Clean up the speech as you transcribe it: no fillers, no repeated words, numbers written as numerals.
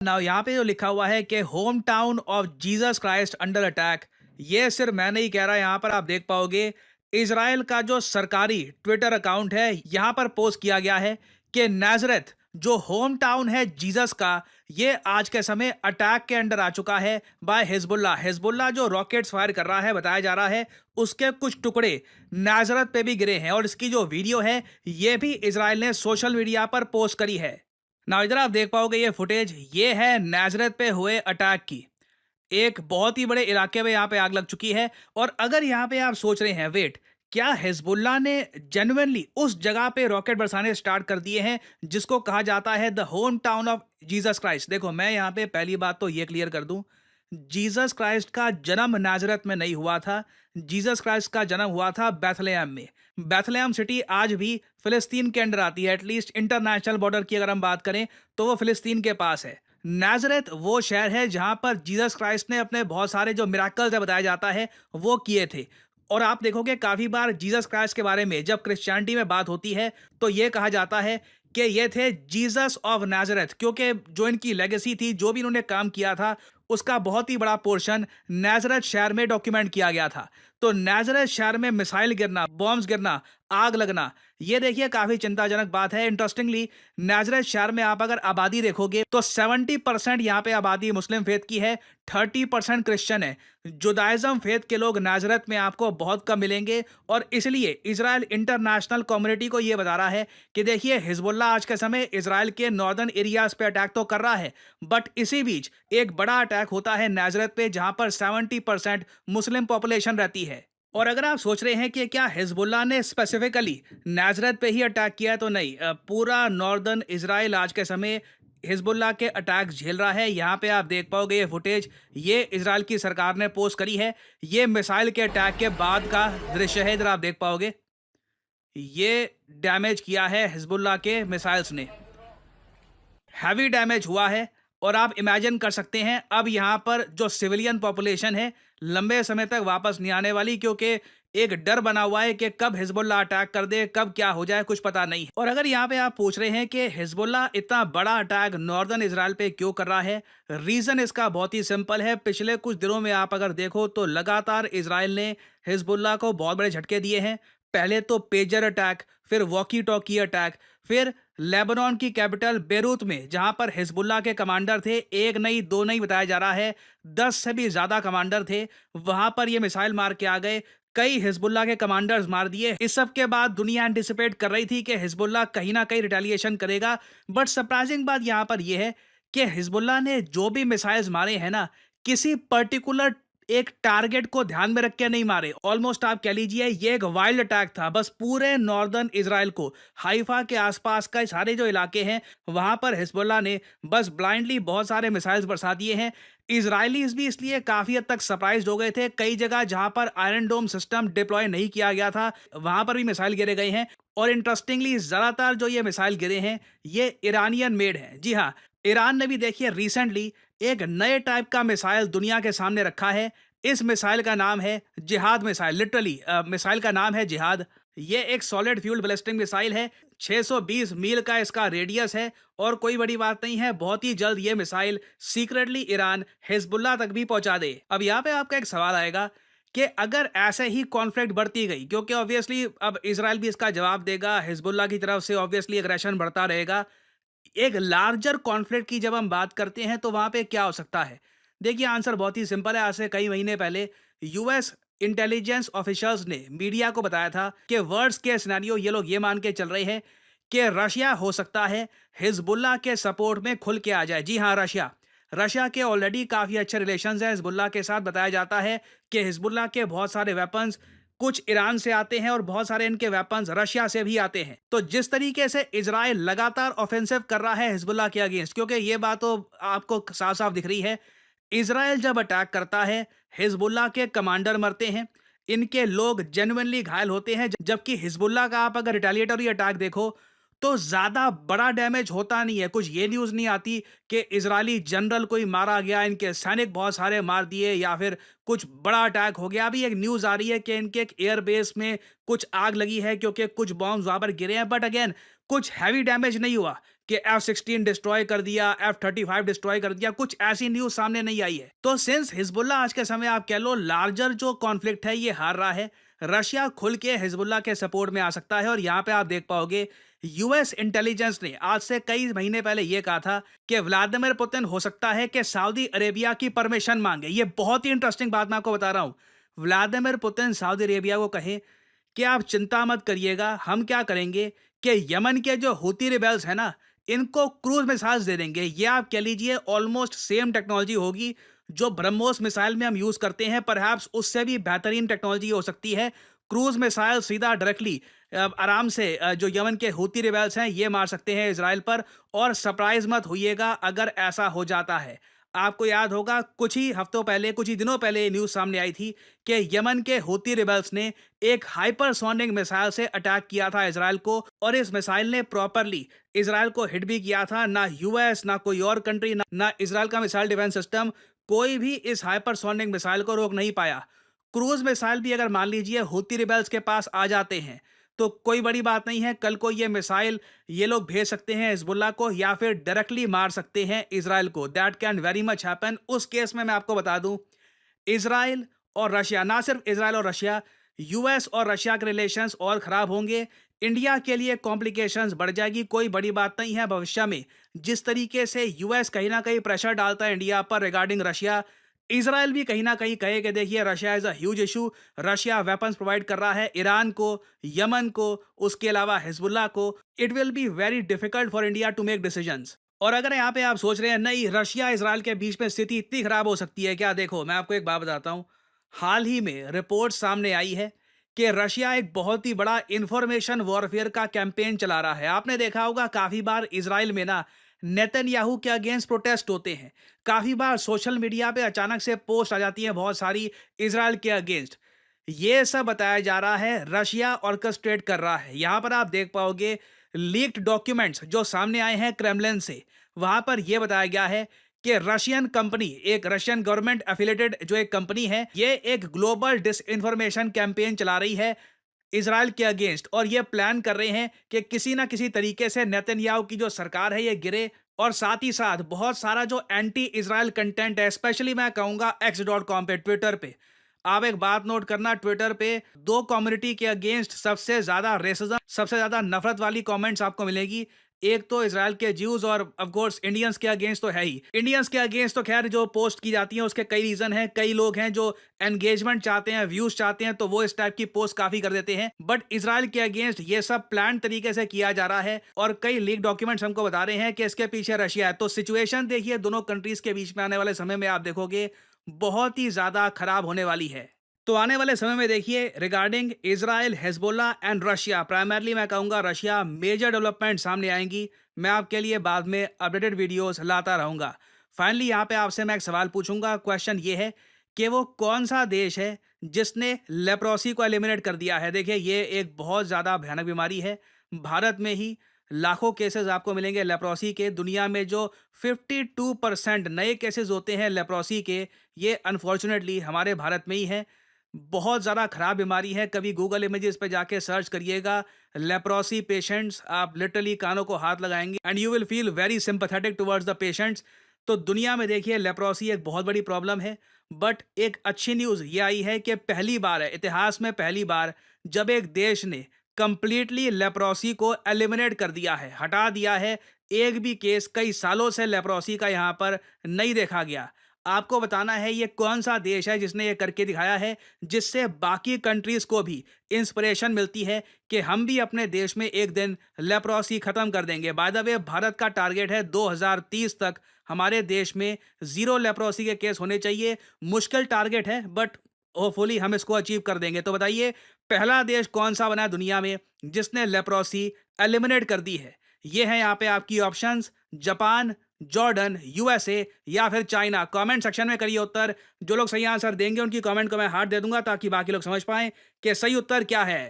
Now यहाँ पे जो लिखा हुआ है कि home town of Jesus Christ under attack, ये सिर्फ मैं नहीं कह रहा। यहाँ पर आप देख पाओगे इजराइल का जो सरकारी ट्विटर अकाउंट है, यहाँ पर पोस्ट किया गया है कि नाजरत जो होम टाउन है जीसस का, ये आज के समय अटैक के अंडर आ चुका है बाय हिजबुल्ला। हिजबुल्ला जो रॉकेट्स फायर कर रहा है, बताया जा रहा है उसके कुछ टुकड़े नाजरत पे भी गिरे हैं, और इसकी जो वीडियो है ये भी इजराइल ने सोशल मीडिया पर पोस्ट करी है। ना इधर आप देख पाओगे ये फुटेज, ये है नाजरत पे हुए अटैक की। एक बहुत ही बड़े इलाके में यहाँ पे आग लग चुकी है। और अगर यहाँ पे आप सोच रहे हैं वेट, क्या हिजबुल्ला ने जेन्युइनली उस जगह पे रॉकेट बरसाने स्टार्ट कर दिए हैं जिसको कहा जाता है the home town of Jesus Christ? देखो, मैं यहाँ पे पहली बात तो ये क्लियर कर दूं, जीसस क्राइस्ट का जन्म नाजरत में नहीं हुआ था। जीसस क्राइस्ट का जन्म हुआ था बेथलेहम में। बेथलेहम सिटी आज भी फिलिस्तीन के अंडर आती है। एटलीस्ट इंटरनेशनल बॉर्डर की अगर हम बात करें तो वो फिलिस्तीन के पास है। नाजरेथ वो शहर है जहां पर जीसस क्राइस्ट ने अपने बहुत सारे जो मिराकल्स है, बताया जाता है, वो किए थे। और आप देखोगे काफी बार जीसस क्राइस्ट के बारे में जब क्रिश्चियनिटी में बात होती है तो ये कहा जाता है कि ये थे जीसस ऑफ नाजरेथ, क्योंकि जो इनकी लेगेसी थी, जो भी इन्होंने काम किया था, उसका बहुत ही बड़ा पोर्शन नाजरेथ शहर में डॉक्यूमेंट किया गया था। तो नाजरेथ शहर में मिसाइल गिरना, बॉम्ब्स गिरना, आग लगना, ये देखिए काफी चिंताजनक बात है। इंटरेस्टिंगली, नाजरेथ शहर में आप अगर आबादी देखोगे तो 70% यहाँ पे आबादी मुस्लिम फेथ की है, 30% क्रिश्चियन है। जुदाइज्म फेथ के लोग नाजरेथ में आपको बहुत कम मिलेंगे। और इसलिए इजराइल इंटरनेशनल कम्युनिटी को यह बता रहा है कि देखिए, हिजबुल्ला आज के समय इजराइल के नॉर्दर्न एरियाज पे अटैक तो कर रहा है, बट इसी बीच एक बड़ा अटैक होता है नाजरेथ पे, जहां पर 70% मुस्लिम पॉपुलेशन रहती है। और अगर आप सोच रहे हैं कि क्या हिजबुल्ला ने स्पेसिफिकली नाजरत पे ही अटैक किया, तो नहीं। पूरा नॉर्दर्न इजराइल आज के समय हिजबुल्ला के अटैक झेल रहा है। यहाँ पे आप देख पाओगे ये फुटेज, ये इजराइल की सरकार ने पोस्ट करी है। ये मिसाइल के अटैक के बाद का दृश्य है, इधर आप देख पाओगे ये डैमेज किया है हिजबुल्ला के मिसाइल्स ने, हैवी डैमेज हुआ है। और आप इमेजिन कर सकते हैं अब यहाँ पर जो सिविलियन पॉपुलेशन है लंबे समय तक वापस नहीं आने वाली, क्योंकि एक डर बना हुआ है कि कब हिजबुल्ला अटैक कर दे, कब क्या हो जाए, कुछ पता नहीं। और अगर यहाँ पे आप पूछ रहे हैं कि हिजबुल्ला इतना बड़ा अटैक नॉर्दर्न इजराइल पे क्यों कर रहा है, रीजन इसका बहुत ही सिंपल है। पिछले कुछ दिनों में आप अगर देखो तो लगातार इजराइल ने हिजबुल्ला को बहुत बड़े झटके दिए हैं। पहले तो पेजर अटैक, फिर वॉकी टॉकी अटैक, फिर लेबनान की कैपिटल बेरूत में जहां पर हिजबुल्ला के कमांडर थे, एक नहीं दो नहीं, बताया जा रहा है 10 से भी ज्यादा कमांडर थे, वहां पर ये मिसाइल मार के आ गए। कई हिजबुल्ला के कमांडर्स मार दिए। इस सब के बाद दुनिया एंटिसिपेट कर रही थी कि हिजबुल्ला कहीं ना कहीं रिटेलिएशन करेगा। बट सरप्राइजिंग बात यहां पर यह है कि हिजबुल्ला ने जो भी मिसाइल्स मारे हैं ना, किसी पर्टिकुलर एक टारगेट को ध्यान में रख के नहीं मारे। ऑलमोस्ट आप कह लीजिए ये एक वाइल्ड अटैक था। बस पूरे नॉर्दर्न इजराइल को, हाइफा के आसपास का सारे जो इलाके हैं, वहां पर हिजबुल्ला ने बस ब्लाइंडली बहुत सारे मिसाइल्स बरसा दिए हैं। इजरायलीज भी इसलिए काफी हद तक सरप्राइज हो गए थे। कई जगह जहां पर आयरन डोम सिस्टम डिप्लॉय नहीं किया गया था, वहां पर भी मिसाइल गिरे गए हैं। और इंटरेस्टिंगली, ज्यादातर जो ये मिसाइल गिरे हैं ये ईरानियन मेड हैं। जी हाँ, ईरान ने भी देखिए रिसेंटली एक नए टाइप का मिसाइल दुनिया के सामने रखा है। इस मिसाइल का नाम है जिहाद मिसाइल। लिटरली मिसाइल का नाम है जिहाद। ये एक सॉलिड फ्यूल बैलिस्टिक मिसाइल है। 620 मील का इसका रेडियस है। और कोई बड़ी बात नहीं है, बहुत ही जल्द ये मिसाइल सीक्रेटली ईरान हिजबुल्ला तक भी पहुंचा दे। अब यहाँ पे आपका एक सवाल आएगा कि अगर ऐसे ही कॉन्फ्लिक्ट बढ़ती गई, क्योंकि ऑब्वियसली अब इसराइल भी इसका जवाब देगा, हिजबुल्ला की तरफ से ऑब्वियसली एग्रेशन बढ़ता रहेगा। एक लार्जर कॉन्फ्लिक्ट की जब हम बात करते हैं तो वहां पे क्या हो सकता है? देखिए, आंसर बहुत ही सिंपल है। आज से कई महीने पहले यूएस इंटेलिजेंस ऑफिसर्स ने मीडिया को बताया था कि वर्स्ट केस सिनेरियो ये लोग ये मान के चल रहे हैं कि रशिया हो सकता है हिजबुल्ला के सपोर्ट में खुल के आ जाए। जी हाँ, रशिया। रशिया के ऑलरेडी काफी अच्छे रिलेशंस हैं हिजबुल्ला के साथ। बताया जाता है कि हिजबुल्ला के बहुत सारे वेपन्स कुछ ईरान से आते हैं और बहुत सारे इनके वेपन्स रशिया से भी आते हैं। तो जिस तरीके से इजराइल लगातार ऑफेंसिव कर रहा है हिजबुल्ला के अगेंस्ट, क्योंकि ये बात तो आपको साफ साफ दिख रही है, इजराइल जब अटैक करता है हिजबुल्ला के कमांडर मरते हैं, इनके लोग जेन्युइनली घायल होते हैं। जबकि हिजबुल्ला का आप अगर रिटेलिएटरी अटैक देखो तो ज्यादा बड़ा डैमेज होता नहीं है। कुछ ये न्यूज नहीं आती कि इजरायली जनरल कोई मारा गया, इनके सैनिक बहुत सारे मार दिए, या फिर कुछ बड़ा अटैक हो गया। अभी एक न्यूज आ रही है कि इनके एक एयरबेस में कुछ आग लगी है क्योंकि कुछ बॉम्ब वहां पर गिरे हैं, बट अगेन कुछ हैवी डैमेज नहीं हुआ कि F-16 डिस्ट्रॉय कर दिया, F-35 डिस्ट्रॉय कर दिया, कुछ ऐसी न्यूज सामने नहीं आई है। तो सिंस हिजबुल्ला आज के समय आप कह लो लार्जर जो कॉन्फ्लिक्ट है ये हार रहा है, रशिया खुल के हिजबुल्ला के सपोर्ट में आ सकता है। और यहाँ पे आप देख पाओगे यूएस इंटेलिजेंस ने आज से कई महीने पहले यह कहा था कि व्लादिमीर पुतिन हो सकता है कि सऊदी अरेबिया की परमिशन मांगे। ये बहुत ही इंटरेस्टिंग बात मैं आपको बता रहा हूं। व्लादिमीर पुतिन सऊदी अरेबिया को कहें कि आप चिंता मत करिएगा, हम क्या करेंगे कि यमन के जो हूती रिबेल्स है ना, इनको क्रूज मिसाइल्स दे देंगे। ये आप कह लीजिए ऑलमोस्ट सेम टेक्नोलॉजी होगी जो ब्रह्मोस मिसाइल में हम यूज करते हैं, परहैप्स उससे भी बेहतरीन टेक्नोलॉजी हो सकती है। क्रूज मिसाइल सीधा डायरेक्टली आराम से जो यमन के हूती रिबेल्स हैं ये मार सकते हैं इजराइल पर। और सरप्राइज मत होइएगा अगर ऐसा हो जाता है। आपको याद होगा कुछ ही हफ्तों पहले, कुछ ही दिनों पहले ये न्यूज सामने आई थी कि यमन के हूती रिबेल्स ने एक हाइपरसोनिक मिसाइल से अटैक किया था इजराइल को, और इस मिसाइल ने प्रॉपरली इजराइल को हिट भी किया था। ना यूएस, ना कोई और कंट्री, ना इजराइल का मिसाइल डिफेंस सिस्टम, कोई भी इस हाइपरसोनिक मिसाइल को रोक नहीं पाया। क्रूज मिसाइल भी अगर मान लीजिए हूती रिबेल्स के पास आ जाते हैं तो कोई बड़ी बात नहीं है। कल को ये मिसाइल ये लोग भेज सकते हैं हिजबुल्ला को, या फिर डायरेक्टली मार सकते हैं इजराइल को। That can very much happen. उस केस में मैं आपको बता दूं, इजराइल और रशिया, ना सिर्फ इजराइल और रशिया, यूएस और रशिया के रिलेशंस और खराब होंगे। इंडिया के लिए कॉम्प्लिकेशंस बढ़ जाएगी। कोई बड़ी बात नहीं है भविष्य में। जिस तरीके से यूएस कहीं ना कहीं प्रेशर डालता है इंडिया पर रिगार्डिंग रशिया, इजराइल भी कहीं ना कहीं कहे कि देखिए Russia is a huge issue. Russia weapons provide कर रहा है ईरान को, यमन को, उसके अलावा हिजबुल्ला को। It will be very difficult for India to make decisions. और अगर यहाँ पे आप सोच रहे हैं नहीं रशिया इजराइल के बीच में स्थिति इतनी खराब हो सकती है क्या, देखो मैं आपको एक बात बताता हूँ। हाल ही में रिपोर्ट सामने आई है कि रशिया एक बहुत ही बड़ा इंफॉर्मेशन वॉरफेयर का कैंपेन चला रहा है। आपने देखा होगा काफी बार इजराइल में ना नेतन्याहू के अगेंस्ट प्रोटेस्ट होते हैं। काफी बार सोशल मीडिया पे अचानक से पोस्ट आ जाती है बहुत सारी इजराइल के अगेंस्ट। ये सब बताया जा रहा है रशिया ऑर्केस्ट्रेट कर रहा है। यहां पर आप देख पाओगे लीक्ड डॉक्यूमेंट्स जो सामने आए हैं क्रेमलिन से, वहां पर यह बताया गया है कि रशियन कंपनी, एक रशियन गवर्नमेंट एफिलेटेड जो एक कंपनी है, ये एक ग्लोबल डिस इन्फॉर्मेशन कैंपेन चला रही है इजराइल के अगेंस्ट। और ये प्लान कर रहे हैं कि किसी ना किसी तरीके से नेतन्याहू की जो सरकार है ये गिरे। और साथ ही साथ बहुत सारा जो एंटी इजराइल कंटेंट है, स्पेशली मैं कहूंगा x.com पे, ट्विटर पे, आप एक बात नोट करना, ट्विटर पे दो कम्युनिटी के अगेंस्ट सबसे ज्यादा रेसिज्म, सबसे ज्यादा नफरत वाली कमेंट्स आपको मिलेगी। एक तो इजराइल के ज्यूज और ऑफ कोर्स इंडियंस के अगेंस्ट तो है ही। इंडियंस के अगेंस्ट तो खैर जो पोस्ट की जाती है उसके कई रीजन हैं। कई लोग हैं जो एंगेजमेंट चाहते हैं, व्यूज चाहते हैं, तो वो इस टाइप की पोस्ट काफी कर देते हैं। बट इजराइल के अगेंस्ट ये सब प्लान तरीके से किया जा रहा है और कई लीक डॉक्यूमेंट्स हमको बता रहे हैं कि इसके पीछे रशिया है। तो सिचुएशन देखिए दोनों कंट्रीज के बीच में आने वाले समय में आप देखोगे बहुत ही ज्यादा खराब होने वाली है। तो आने वाले समय में देखिए regarding Israel, Hezbollah and Russia, primarily मैं कहूंगा रशिया, मेजर डेवलपमेंट सामने आएंगी। मैं आपके लिए बाद में अपडेटेड वीडियोस लाता रहूंगा। फाइनली यहाँ पे आपसे मैं एक सवाल पूछूंगा। क्वेश्चन ये है कि वो कौन सा देश है जिसने लेप्रोसी को एलिमिनेट कर दिया है। देखिए ये एक बहुत ज़्यादा भयानक बीमारी है। भारत में ही लाखों केसेस आपको मिलेंगे लेप्रोसी के। दुनिया में जो 52% नए केसेस होते हैं लेप्रोसी के, ये अनफॉर्चुनेटली हमारे भारत में ही हैं। बहुत ज़्यादा खराब बीमारी है। कभी गूगल इमेजेस पे जाके सर्च करिएगा लेप्रोसी पेशेंट्स, आप लिटरली कानों को हाथ लगाएंगे and you will feel very sympathetic towards the patients. तो दुनिया में देखिए लेप्रोसी एक बहुत बड़ी प्रॉब्लम है। बट एक अच्छी न्यूज़ ये आई है कि पहली बार है, इतिहास में पहली बार, जब एक देश ने कंप्लीटली लेप्रोसी को एलिमिनेट कर दिया है, हटा दिया है। एक भी केस कई सालों से लेप्रोसी का यहाँ पर नहीं देखा गया। आपको बताना है ये कौन सा देश है जिसने ये करके दिखाया है, जिससे बाकी कंट्रीज को भी इंस्पिरेशन मिलती है कि हम भी अपने देश में एक दिन लेप्रोसी खत्म कर देंगे। बाय द वे भारत का टारगेट है 2030 तक हमारे देश में जीरो लेप्रोसी के केस होने चाहिए। मुश्किल टारगेट है बट होपफुली हम इसको अचीव कर देंगे। तो बताइए पहला देश कौन सा बना है दुनिया में जिसने लेप्रोसी एलिमिनेट कर दी है। ये है यहाँ पे आपकी ऑप्शंस, जापान, जॉर्डन, यूएसए या फिर चाइना। कमेंट सेक्शन में करिए उत्तर। जो लोग सही आंसर देंगे उनकी कमेंट को मैं हार्ट दे दूंगा ताकि बाकी लोग समझ पाएं कि सही उत्तर क्या है।